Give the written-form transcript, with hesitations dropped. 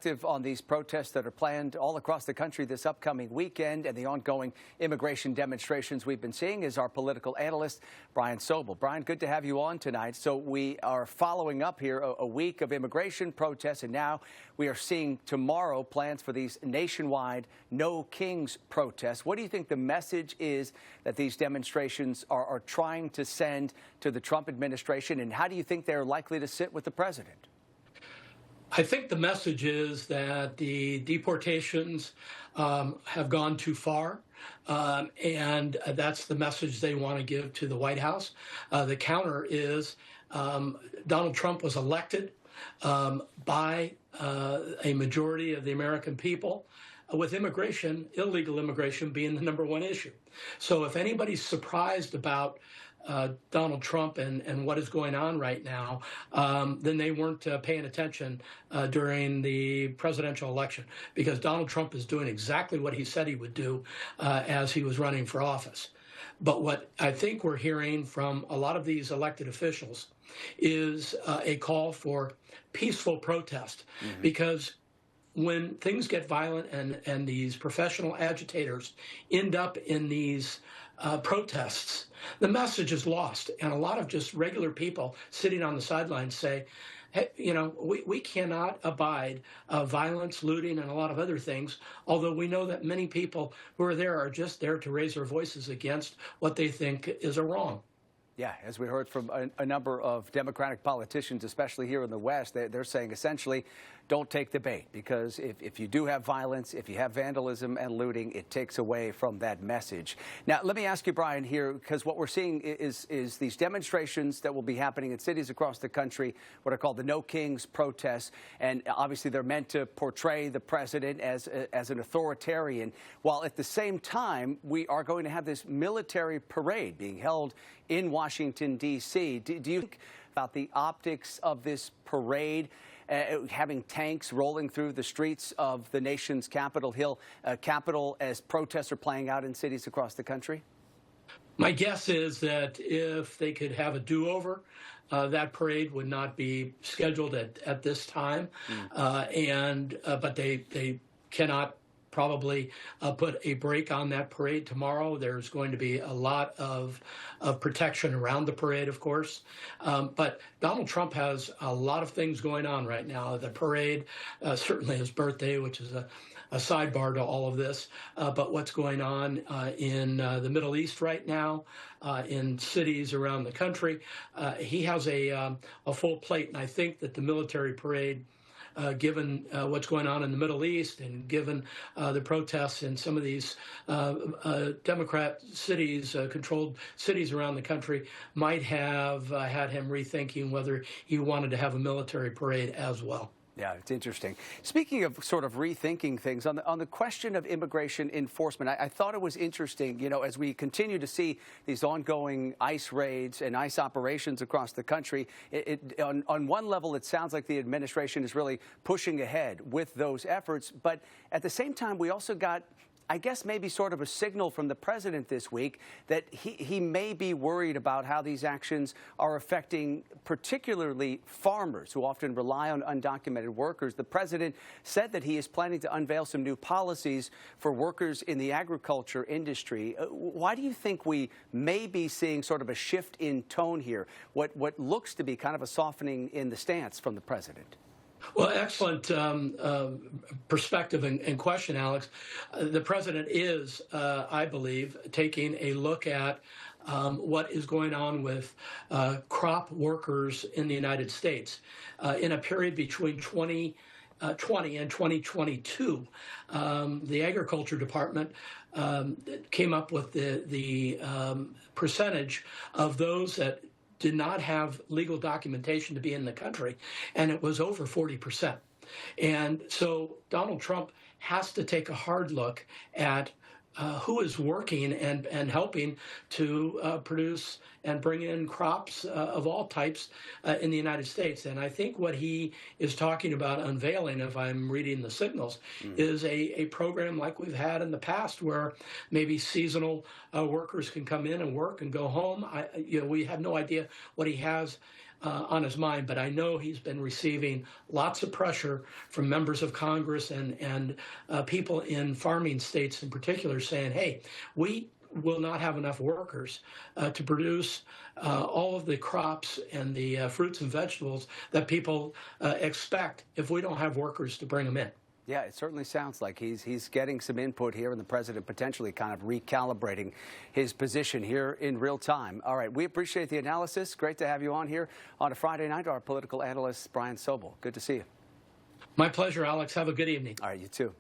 On these protests that are planned all across the country this upcoming weekend and the ongoing immigration demonstrations we've been seeing is our political analyst, Brian Sobel. Brian, good to have you on tonight. So we are following up here a week of immigration protests, and now we are seeing tomorrow plans for these nationwide No Kings protests. What do you think the message is that these demonstrations are trying to send to the Trump administration, and how do you think they're likely to sit with the president? I think the message is that the deportations have gone too far, and that's the message they want to give to the White House. The counter is Donald Trump was elected by a majority of the American people, with immigration, illegal immigration, being the #1 issue. So if anybody's surprised about Donald Trump and what is going on right now, then they weren't paying attention during the presidential election, because Donald Trump is doing exactly what he said he would do as he was running for office. But what I think we're hearing from a lot of these elected officials is a call for peaceful protest, because when things get violent and these professional agitators end up in these protests, the message is lost. And a lot of just regular people sitting on the sidelines say, hey, we cannot abide violence, looting, and a lot of other things, although we know that many people who are there are just there to raise their voices against what they think is a wrong. Yeah, as we heard from a number of Democratic politicians, especially here in the West, they're saying essentially, don't take the bait, because if you do have violence, if you have vandalism and looting, it takes away from that message. Now, let me ask you, Brian, here, because what we're seeing is these demonstrations that will be happening in cities across the country, what are called the No Kings protests, and obviously they're meant to portray the president as an authoritarian, while at the same time, we are going to have this military parade being held in Washington, D.C. Do you think about the optics of this parade, having tanks rolling through the streets of the nation's Capitol Hill, as protests are playing out in cities across the country? My guess is that if they could have a do-over, that parade would not be scheduled at this time, but they cannot probably put a break on that parade tomorrow. There's going to be a lot of protection around the parade, of course. But Donald Trump has a lot of things going on right now. The parade, certainly his birthday, which is a sidebar to all of this, but what's going on in the Middle East right now, in cities around the country. He has a full plate, and I think that the military parade, given what's going on in the Middle East and given the protests in some of these Democrat cities, controlled cities around the country, might have had him rethinking whether he wanted to have a military parade as well. Yeah, it's interesting. Speaking of sort of rethinking things, on the question of immigration enforcement, I thought it was interesting, as we continue to see these ongoing ICE raids and ICE operations across the country, on one level, it sounds like the administration is really pushing ahead with those efforts. But at the same time, we also got, I guess, maybe sort of a signal from the president this week that he may be worried about how these actions are affecting particularly farmers who often rely on undocumented workers. The president said that he is planning to unveil some new policies for workers in the agriculture industry. Why do you think we may be seeing sort of a shift in tone here, what looks to be kind of a softening in the stance from the president? Well, excellent perspective and question, Alex. The president is, I believe, taking a look at what is going on with crop workers in the United States. In a period between 2020 and 2022, the Agriculture Department came up with the percentage of those that did not have legal documentation to be in the country, and it was over 40%. And so Donald Trump has to take a hard look at who is working and helping to produce and bring in crops of all types in the United States. And I think what he is talking about unveiling, if I'm reading the signals, is a program like we've had in the past, where maybe seasonal workers can come in and work and go home. We have no idea what he has on his mind, but I know he's been receiving lots of pressure from members of Congress and people in farming states in particular saying, hey, we will not have enough workers to produce all of the crops and the fruits and vegetables that people expect if we don't have workers to bring them in. Yeah, it certainly sounds like he's getting some input here, and the president potentially kind of recalibrating his position here in real time. All right, we appreciate the analysis. Great to have you on here on a Friday night. Our political analyst, Brian Sobel. Good to see you. My pleasure, Alex. Have a good evening. All right, you too.